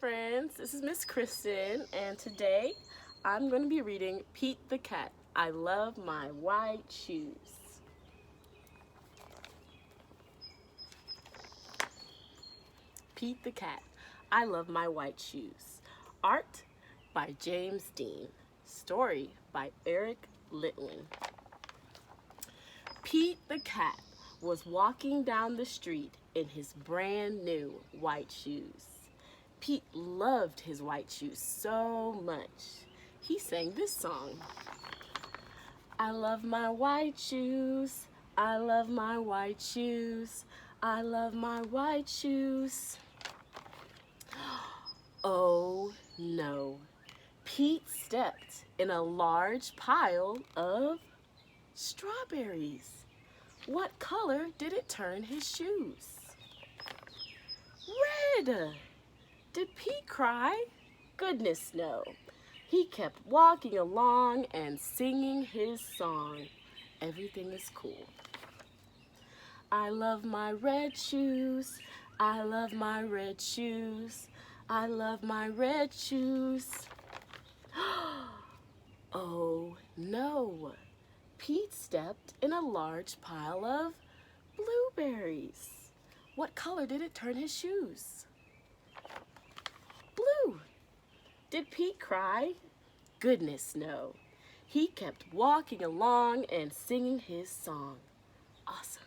friends, this is Miss Kristen, and today I'm going to be reading Pete the Cat. I love my white shoes. Pete the Cat. I love my white shoes. Art by James Dean. Story by Eric Litwin. Pete the Cat was walking down the street in his brand new white shoes. Pete loved his white shoes so much. He sang this song. I love my white shoes. I love my white shoes. I love my white shoes. Oh no. Pete stepped in a large pile of strawberries. What color did it turn his shoes? Red! Did Pete cry? Goodness no. He kept walking along and singing his song. Everything is cool. I love my red shoes. I love my red shoes. I love my red shoes. Oh no. Pete stepped in a large pile of blueberries. What color did it turn his shoes? Blue. Did Pete cry? Goodness no. He kept walking along and singing his song. Awesome.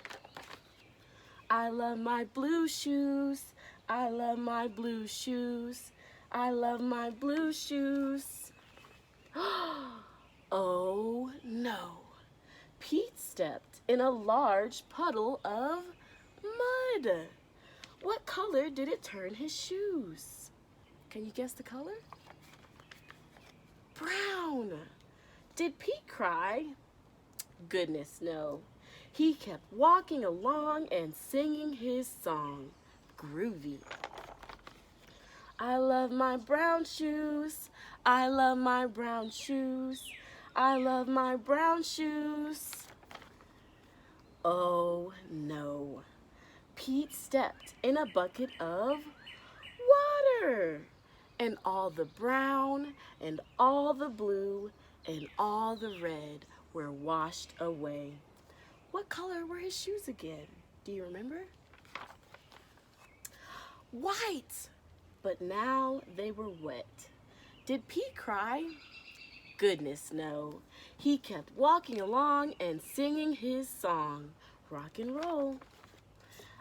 I love my blue shoes. I love my blue shoes. I love my blue shoes. Oh no. Pete stepped in a large puddle of mud. What color did it turn his shoes? Can you guess the color? Brown. Did Pete cry? Goodness no. He kept walking along and singing his song. Groovy. I love my brown shoes. I love my brown shoes. I love my brown shoes. Oh no. Pete stepped in a bucket of water. And all the brown and all the blue and all the red were washed away. What color were his shoes again? Do you remember? White. But now they were wet. Did Pete cry? Goodness no. He kept walking along and singing his song. Rock and roll.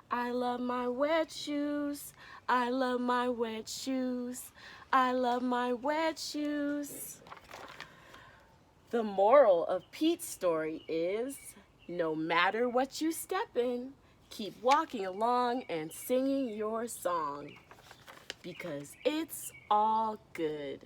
I love my wet shoes. I love my wet shoes. I love my wet shoes. The moral of Pete's story is, no matter what you step in, keep walking along and singing your song, because it's all good.